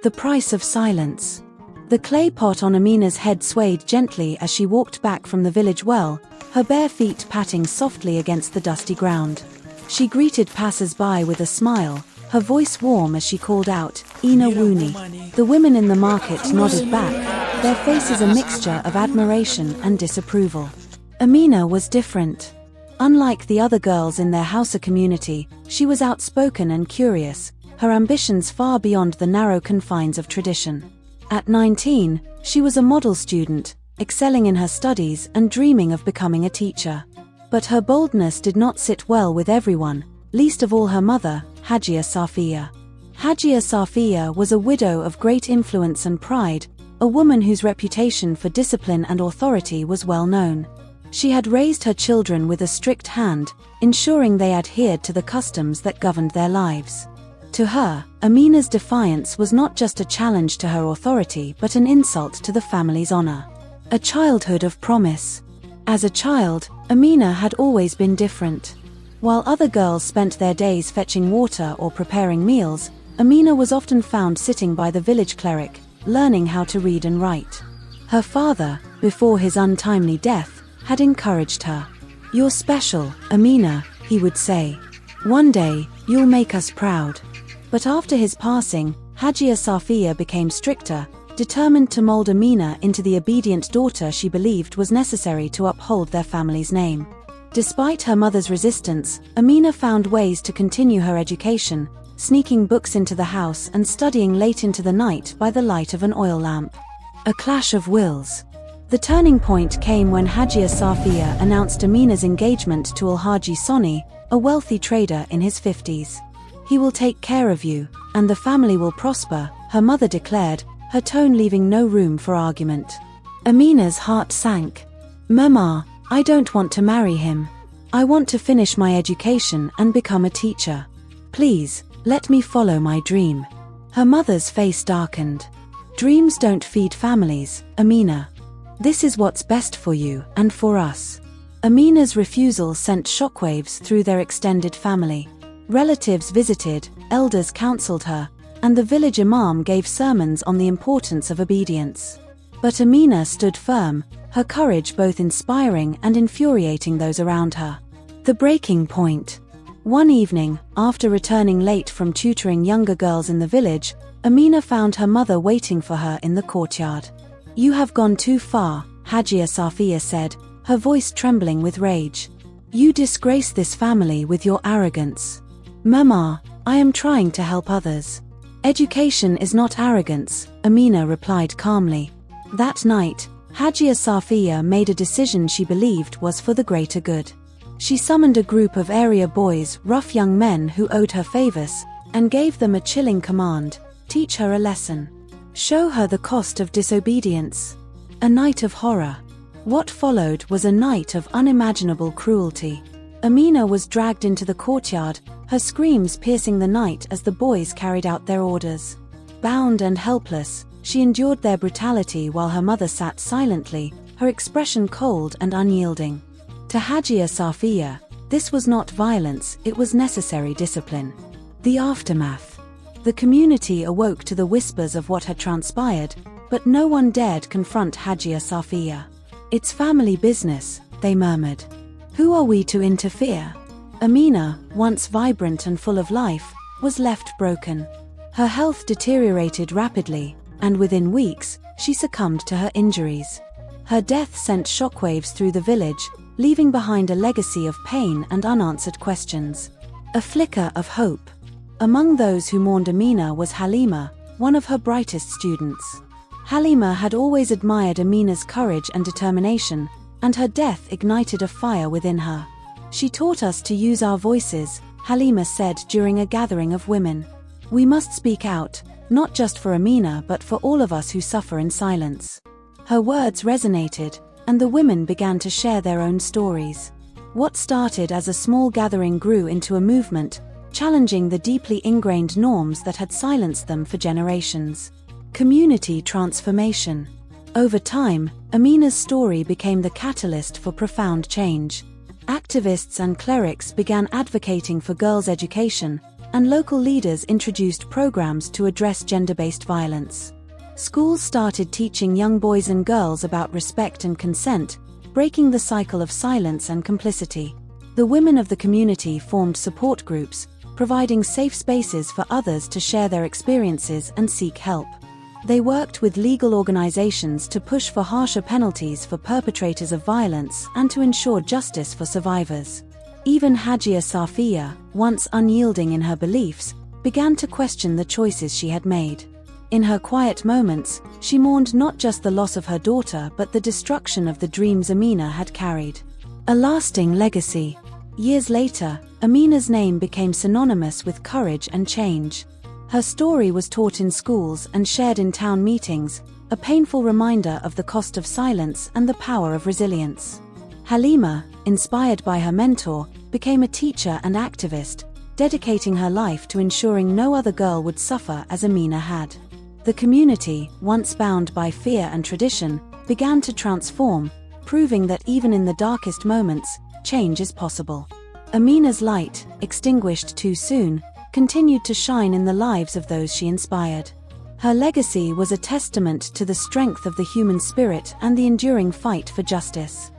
The price of silence. The clay pot on Amina's head swayed gently as she walked back from the village well, her bare feet patting softly against the dusty ground. She greeted passers-by with a smile, her voice warm as she called out, "Ina Wooni." The women in the market nodded back, their faces a mixture of admiration and disapproval. Amina was different. Unlike the other girls in their Hausa community, she was outspoken and curious, her ambitions far beyond the narrow confines of tradition. At 19, she was a model student, excelling in her studies and dreaming of becoming a teacher. But her boldness did not sit well with everyone, least of all her mother, Hajia Safiya. Hajia Safiya was a widow of great influence and pride, a woman whose reputation for discipline and authority was well known. She had raised her children with a strict hand, ensuring they adhered to the customs that governed their lives. To her, Amina's defiance was not just a challenge to her authority but an insult to the family's honor. A childhood of promise. As a child, Amina had always been different. While other girls spent their days fetching water or preparing meals, Amina was often found sitting by the village cleric, learning how to read and write. Her father, before his untimely death, had encouraged her. "You're special, Amina," he would say. "One day, you'll make us proud." But after his passing, Hajia Safiya became stricter, determined to mold Amina into the obedient daughter she believed was necessary to uphold their family's name. Despite her mother's resistance, Amina found ways to continue her education, sneaking books into the house and studying late into the night by the light of an oil lamp. A clash of wills. The turning point came when Hajia Safiya announced Amina's engagement to Alhaji Soni, a wealthy trader in his 50s. "He will take care of you, and the family will prosper," her mother declared, her tone leaving no room for argument. Amina's heart sank. "Mama, I don't want to marry him. I want to finish my education and become a teacher. Please, let me follow my dream." Her mother's face darkened. "Dreams don't feed families, Amina. This is what's best for you and for us." Amina's refusal sent shockwaves through their extended family. Relatives visited, elders counseled her, and the village imam gave sermons on the importance of obedience. But Amina stood firm, her courage both inspiring and infuriating those around her. The breaking point. One evening, after returning late from tutoring younger girls in the village, Amina found her mother waiting for her in the courtyard. "You have gone too far," Hajia Safiya said, her voice trembling with rage. "You disgrace this family with your arrogance." "Mama, I am trying to help others." "Education is not arrogance," Amina replied calmly. That night, Hajia Safiya made a decision she believed was for the greater good. She summoned a group of area boys, rough young men who owed her favors, and gave them a chilling command: teach her a lesson. Show her the cost of disobedience. A night of horror. What followed was a night of unimaginable cruelty. Amina was dragged into the courtyard, her screams piercing the night as the boys carried out their orders. Bound and helpless, she endured their brutality while her mother sat silently, her expression cold and unyielding. To Hajia Safiya, this was not violence, it was necessary discipline. The aftermath. The community awoke to the whispers of what had transpired, but no one dared confront Hajia Safiya. "It's family business," they murmured. "Who are we to interfere?" Amina, once vibrant and full of life, was left broken. Her health deteriorated rapidly, and within weeks, she succumbed to her injuries. Her death sent shockwaves through the village, leaving behind a legacy of pain and unanswered questions. A flicker of hope. Among those who mourned Amina was Halima, one of her brightest students. Halima had always admired Amina's courage and determination, and her death ignited a fire within her. "She taught us to use our voices," Halima said during a gathering of women. "We must speak out, not just for Amina but for all of us who suffer in silence." Her words resonated, and the women began to share their own stories. What started as a small gathering grew into a movement, challenging the deeply ingrained norms that had silenced them for generations. Community transformation. Over time, Amina's story became the catalyst for profound change. Activists and clerics began advocating for girls' education, and local leaders introduced programs to address gender-based violence. Schools started teaching young boys and girls about respect and consent, breaking the cycle of silence and complicity. The women of the community formed support groups, providing safe spaces for others to share their experiences and seek help. They worked with legal organizations to push for harsher penalties for perpetrators of violence and to ensure justice for survivors. Even Hajia Safiya, once unyielding in her beliefs, began to question the choices she had made. In her quiet moments, she mourned not just the loss of her daughter but the destruction of the dreams Amina had carried. A lasting legacy. Years later, Amina's name became synonymous with courage and change. Her story was taught in schools and shared in town meetings, a painful reminder of the cost of silence and the power of resilience. Halima, inspired by her mentor, became a teacher and activist, dedicating her life to ensuring no other girl would suffer as Amina had. The community, once bound by fear and tradition, began to transform, proving that even in the darkest moments, change is possible. Amina's light, extinguished too soon, continued to shine in the lives of those she inspired. Her legacy was a testament to the strength of the human spirit and the enduring fight for justice.